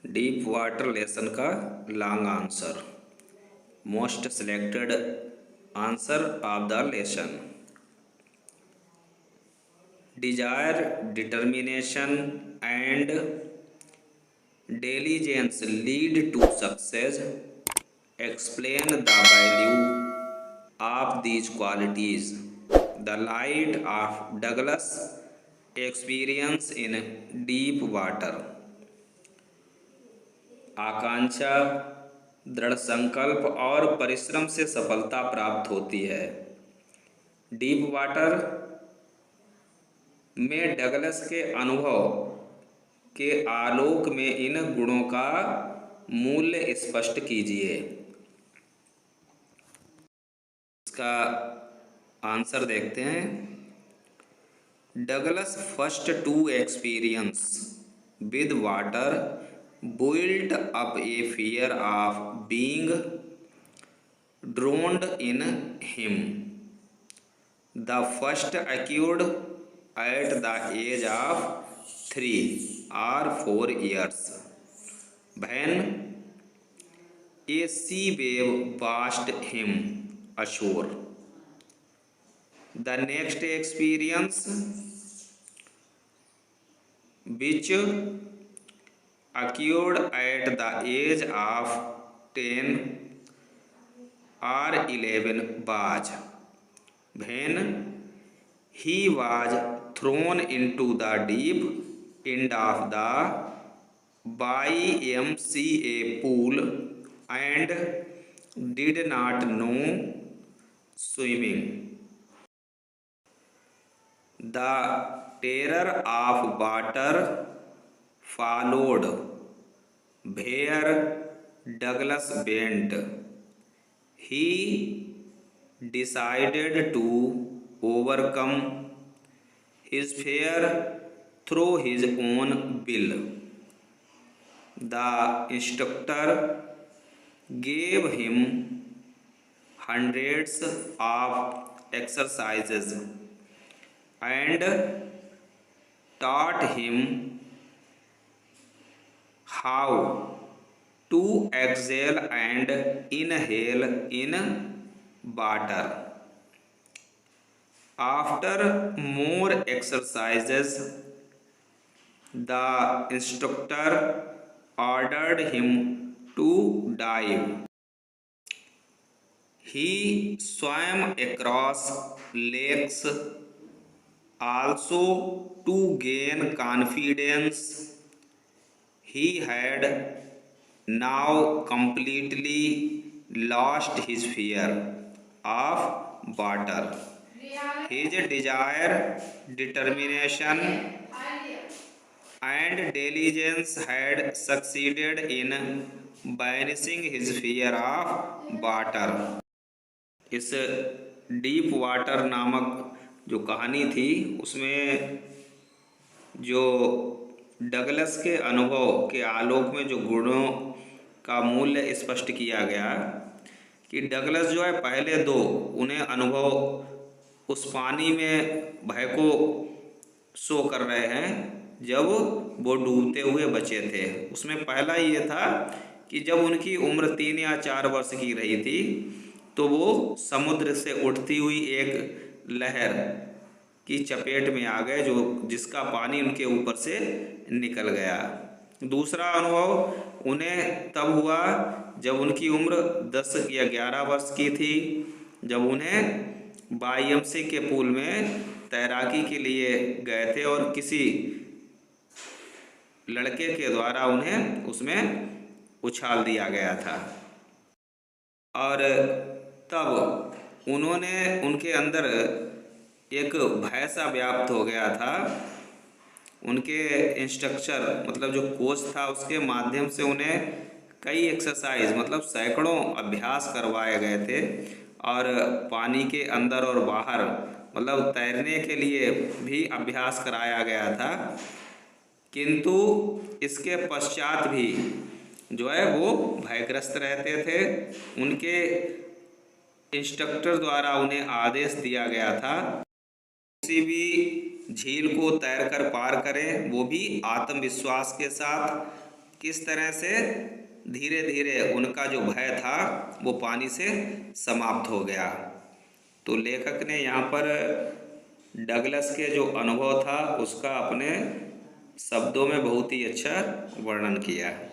Deep water lesson का long answer, most selected answer of the lesson. Desire, determination and diligence lead to success. Explain the value of these qualities. The light of Douglas experience in deep water. आकांक्षा, दृढ़ संकल्प और परिश्रम से सफलता प्राप्त होती है। डीप वाटर में डगलस के अनुभव के आलोक में इन गुणों का मूल्य स्पष्ट कीजिए। इसका आंसर देखते हैं। Douglas first to experience with water built up a fear of being drowned in him. The first occurred at the age of 3 or 4 years, when a sea wave washed him ashore. The next experience, which occurred at the age of 10 or 11, was when he was thrown into the deep end of the YMCA pool and did not know swimming. The terror of water followed where Douglas went. He decided to overcome his fear through his own will. The instructor gave him hundreds of exercises and taught him how to exhale and inhale in water. After more exercises, the instructor ordered him to dive. He swam across lakes also to gain confidence. He had now completely lost his fear of water. His desire, determination, and diligence had succeeded in banishing his fear of water. इस deep water नामक जो कहानी थी उसमें जो Douglas के अनुभव के आलोक में जो गुणों का मूल्य स्पष्ट किया गया कि डगलस जो है पहले दो उन्हें अनुभव उस पानी में भय को शो कर रहे हैं जब वो डूबते हुए बचे थे। उसमें पहला ये था कि जब उनकी उम्र 3 या 4 वर्ष की रही थी तो वो समुद्र से उठती हुई एक लहर की चपेट में आ गए जो जिसका पानी उनके ऊपर से निकल गया। दूसरा अनुभव उन्हें तब हुआ जब उनकी उम्र 10 या 11 वर्ष की थी, जब उन्हें वाईएमसी के पूल में तैराकी के लिए गए थे और किसी लड़के के द्वारा उन्हें उसमें उछाल दिया गया था और तब उनके अंदर एक भय सा व्याप्त हो गया था। उनके इंस्ट्रक्टर मतलब जो कोच था उसके माध्यम से उन्हें कई एक्सरसाइज मतलब सैकड़ों अभ्यास करवाए गए थे और पानी के अंदर और बाहर मतलब तैरने के लिए भी अभ्यास कराया गया था, किंतु इसके पश्चात भी जो है वो भयग्रस्त रहते थे। उनके इंस्ट्रक्टर द्वारा उन्हें आदेश दिया गया था किसी भी झील को तैरकर पार करें, वो भी आत्मविश्वास के साथ किस तरह से धीरे धीरे उनका जो भय था वो पानी से समाप्त हो गया। तो लेखक ने यहाँ पर डगलस के जो अनुभव था उसका अपने शब्दों में बहुत ही अच्छा वर्णन किया है।